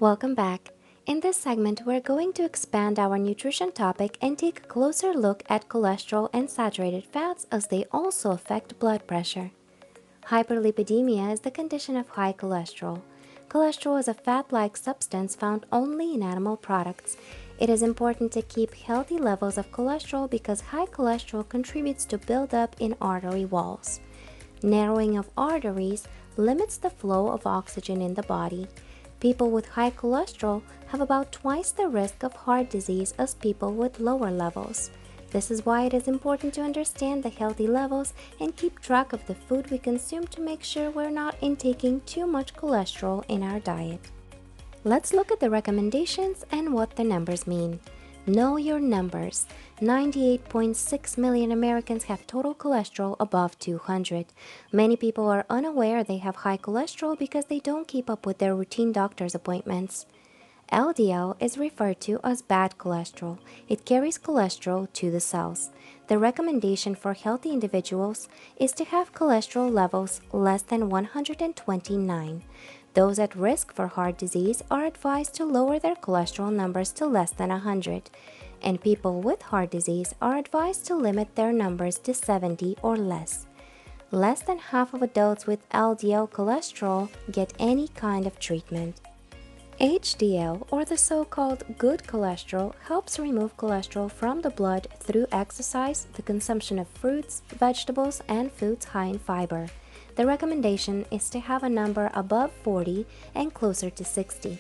Welcome back. In this segment, we're going to expand our nutrition topic and take a closer look at cholesterol and saturated fats as they also affect blood pressure. Hyperlipidemia is the condition of high cholesterol. Cholesterol is a fat-like substance found only in animal products. It is important to keep healthy levels of cholesterol because high cholesterol contributes to buildup in artery walls. Narrowing of arteries limits the flow of oxygen in the body. People with high cholesterol have about twice the risk of heart disease as people with lower levels. This is why it is important to understand the healthy levels and keep track of the food we consume to make sure we're not intaking too much cholesterol in our diet. Let's look at the recommendations and what the numbers mean. Know your numbers. 98.6 million Americans have total cholesterol above 200. Many people are unaware they have high cholesterol because they don't keep up with their routine doctor's appointments. LDL is referred to as bad cholesterol. It carries cholesterol to the cells. The recommendation for healthy individuals is to have cholesterol levels less than 129. Those at risk for heart disease are advised to lower their cholesterol numbers to less than 100, and people with heart disease are advised to limit their numbers to 70 or less. Less than half of adults with LDL cholesterol get any kind of treatment. HDL, or the so-called good cholesterol, helps remove cholesterol from the blood through exercise, the consumption of fruits, vegetables, and foods high in fiber. The recommendation is to have a number above 40 and closer to 60.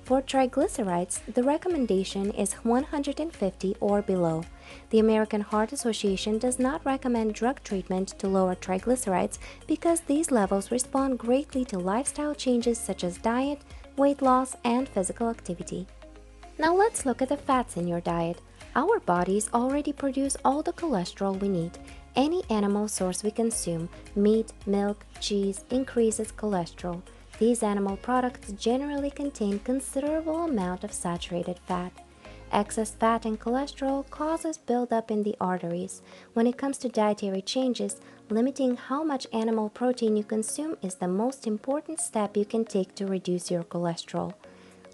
For triglycerides, the recommendation is 150 or below. The American Heart Association does not recommend drug treatment to lower triglycerides because these levels respond greatly to lifestyle changes such as diet, weight loss, and physical activity. Now let's look at the fats in your diet. Our bodies already produce all the cholesterol we need. Any animal source we consume, meat, milk, cheese, increases cholesterol. These animal products generally contain considerable amount of saturated fat. Excess fat and cholesterol causes buildup in the arteries. When it comes to dietary changes, limiting how much animal protein you consume is the most important step you can take to reduce your cholesterol.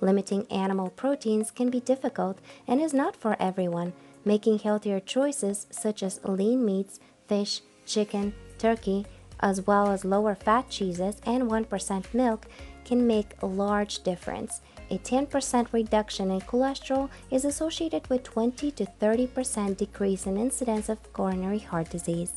Limiting animal proteins can be difficult and is not for everyone. Making healthier choices such as lean meats, fish, chicken, turkey, as well as lower fat cheeses and 1% milk can make a large difference. A 10% reduction in cholesterol is associated with 20 to 30% decrease in incidence of coronary heart disease.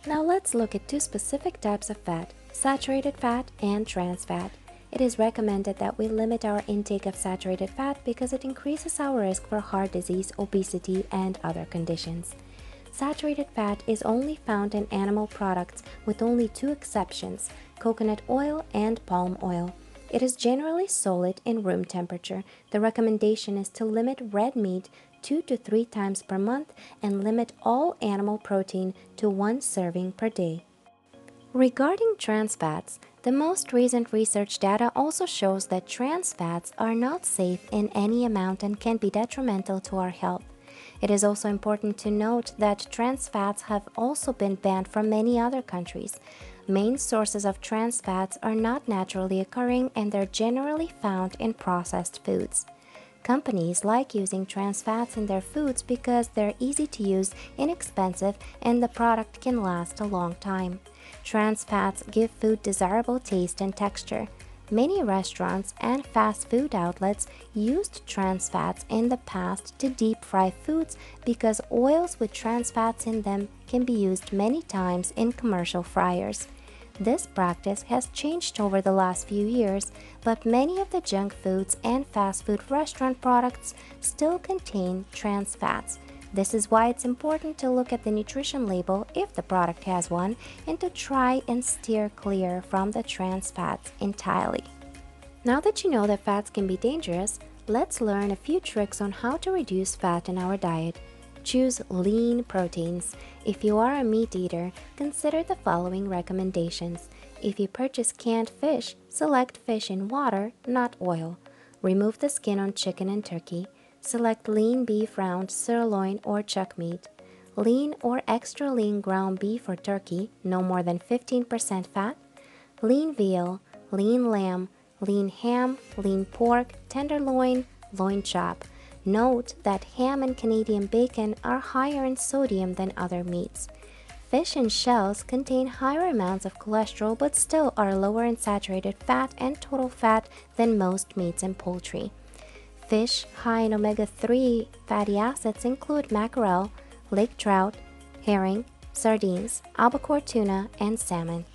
Now let's look at two specific types of fat, saturated fat and trans fat. It is recommended that we limit our intake of saturated fat because it increases our risk for heart disease, obesity, and other conditions. Saturated fat is only found in animal products with only two exceptions, coconut oil and palm oil. It is generally solid in room temperature. The recommendation is to limit red meat 2 to 3 times per month and limit all animal protein to 1 serving per day. Regarding trans fats, the most recent research data also shows that trans fats are not safe in any amount and can be detrimental to our health. It is also important to note that trans fats have also been banned from many other countries. Main sources of trans fats are not naturally occurring and they're generally found in processed foods. Companies like using trans fats in their foods because they're easy to use, inexpensive, and the product can last a long time. Trans fats give food desirable taste and texture. Many restaurants and fast food outlets used trans fats in the past to deep fry foods because oils with trans fats in them can be used many times in commercial fryers. This practice has changed over the last few years, but many of the junk foods and fast food restaurant products still contain trans fats. This is why it's important to look at the nutrition label if the product has one and to try and steer clear from the trans fats entirely. Now that you know that fats can be dangerous, let's learn a few tricks on how to reduce fat in our diet. Choose lean proteins. If you are a meat eater, consider the following recommendations. If you purchase canned fish, select fish in water, not oil. Remove the skin on chicken and turkey. Select lean beef round, sirloin, or chuck meat. Lean or extra lean ground beef or turkey, no more than 15% fat. Lean veal, lean lamb, lean ham, lean pork, tenderloin, loin chop. Note that ham and Canadian bacon are higher in sodium than other meats. Fish and shells contain higher amounts of cholesterol but still are lower in saturated fat and total fat than most meats and poultry. Fish high in omega-3 fatty acids include mackerel, lake trout, herring, sardines, albacore tuna, and salmon.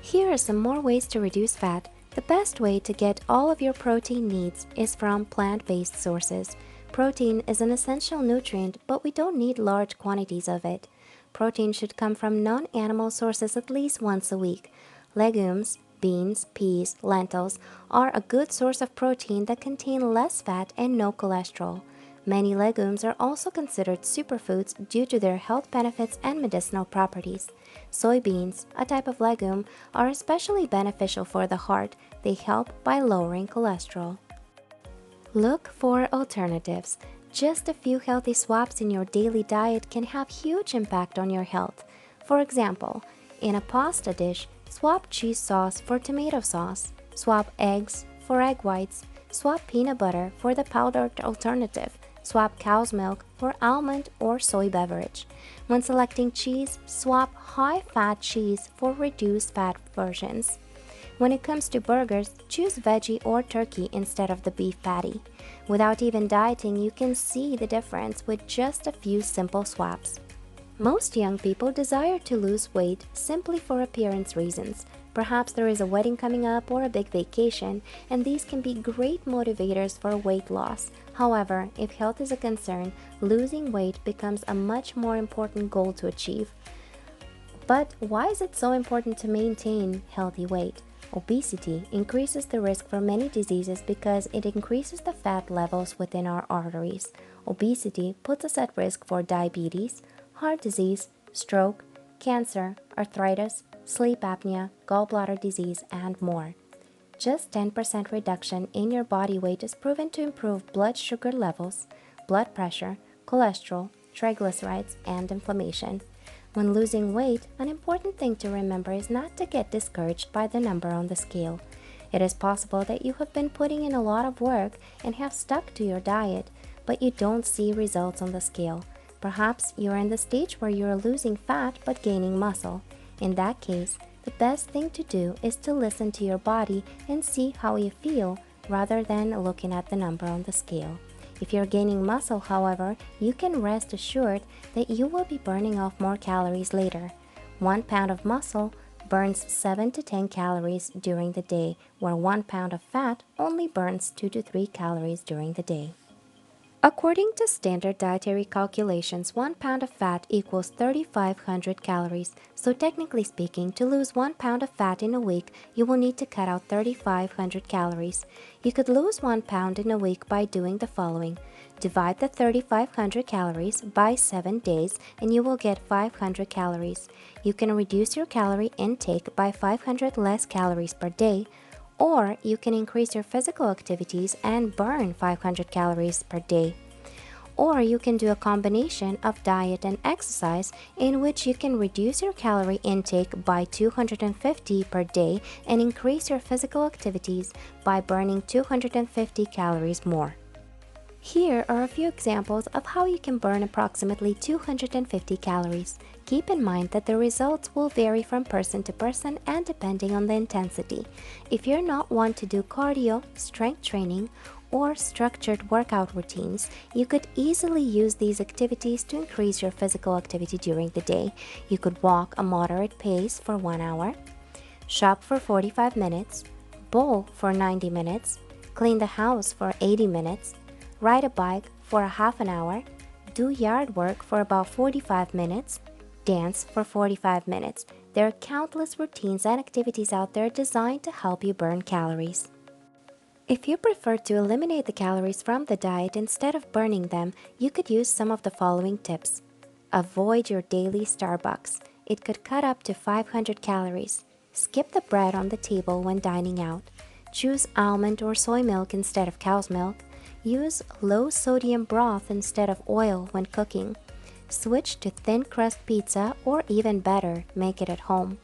Here are some more ways to reduce fat. The best way to get all of your protein needs is from plant-based sources. Protein is an essential nutrient, but we don't need large quantities of it. Protein should come from non-animal sources at least once a week. Legumes, beans, peas, lentils are a good source of protein that contain less fat and no cholesterol. Many legumes are also considered superfoods due to their health benefits and medicinal properties. Soybeans, a type of legume, are especially beneficial for the heart. They help by lowering cholesterol. Look for alternatives. Just a few healthy swaps in your daily diet can have huge impact on your health. For example, in a pasta dish, swap cheese sauce for tomato sauce, swap eggs for egg whites, swap peanut butter for the powdered alternative, swap cow's milk for almond or soy beverage. When selecting cheese, swap high-fat cheese for reduced-fat versions. When it comes to burgers, choose veggie or turkey instead of the beef patty. Without even dieting, you can see the difference with just a few simple swaps. Most young people desire to lose weight simply for appearance reasons. Perhaps there is a wedding coming up or a big vacation, and these can be great motivators for weight loss. However, if health is a concern, losing weight becomes a much more important goal to achieve. But why is it so important to maintain healthy weight? Obesity increases the risk for many diseases because it increases the fat levels within our arteries. Obesity puts us at risk for diabetes, heart disease, stroke, cancer, arthritis, sleep apnea, gallbladder disease, and more. Just 10% reduction in your body weight is proven to improve blood sugar levels, blood pressure, cholesterol, triglycerides, and inflammation. When losing weight, an important thing to remember is not to get discouraged by the number on the scale. It is possible that you have been putting in a lot of work and have stuck to your diet, but you don't see results on the scale. Perhaps you are in the stage where you are losing fat but gaining muscle. In that case, the best thing to do is to listen to your body and see how you feel rather than looking at the number on the scale. If you're gaining muscle, however, you can rest assured that you will be burning off more calories later. 1 pound of muscle burns 7 to 10 calories during the day, where 1 pound of fat only burns 2 to 3 calories during the day. According to standard dietary calculations, 1 pound of fat equals 3,500 calories. So technically speaking, to lose 1 pound of fat in a week, you will need to cut out 3,500 calories. You could lose 1 pound in a week by doing the following. Divide the 3,500 calories by 7 days and you will get 500 calories. You can reduce your calorie intake by 500 less calories per day, or you can increase your physical activities and burn 500 calories per day. Or you can do a combination of diet and exercise in which you can reduce your calorie intake by 250 per day and increase your physical activities by burning 250 calories more. Here are a few examples of how you can burn approximately 250 calories. Keep in mind that the results will vary from person to person and depending on the intensity. If you're not one to do cardio, strength training, or structured workout routines, you could easily use these activities to increase your physical activity during the day. You could walk a moderate pace for 1 hour, shop for 45 minutes, bowl for 90 minutes, clean the house for 80 minutes, ride a bike for a half an hour, do yard work for about 45 minutes, dance for 45 minutes. There are countless routines and activities out there designed to help you burn calories. If you prefer to eliminate the calories from the diet instead of burning them, you could use some of the following tips. Avoid your daily Starbucks. It could cut up to 500 calories. Skip the bread on the table when dining out. Choose almond or soy milk instead of cow's milk. Use low-sodium broth instead of oil when cooking. Switch to thin crust pizza or even better, make it at home.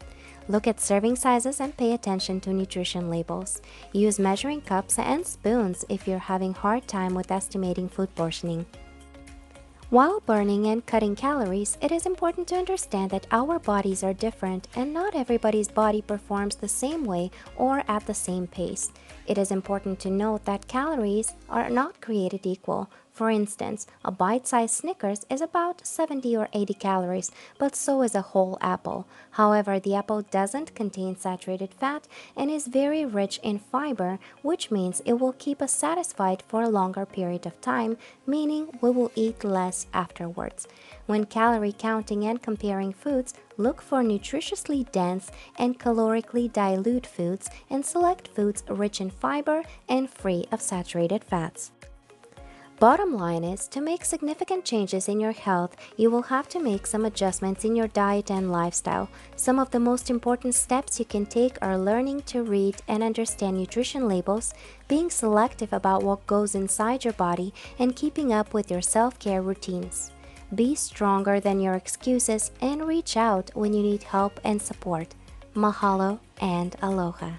Look at serving sizes and pay attention to nutrition labels. Use measuring cups and spoons if you're having a hard time with estimating food portioning. While burning and cutting calories, it is important to understand that our bodies are different and not everybody's body performs the same way or at the same pace. It is important to note that calories are not created equal. For instance, a bite-sized Snickers is about 70 or 80 calories, but so is a whole apple. However, the apple doesn't contain saturated fat and is very rich in fiber, which means it will keep us satisfied for a longer period of time, meaning we will eat less afterwards. When calorie counting and comparing foods, look for nutritiously dense and calorically dilute foods and select foods rich in fiber and free of saturated fats. Bottom line is, to make significant changes in your health, you will have to make some adjustments in your diet and lifestyle. Some of the most important steps you can take are learning to read and understand nutrition labels, being selective about what goes inside your body, and keeping up with your self-care routines. Be stronger than your excuses and reach out when you need help and support. Mahalo and aloha.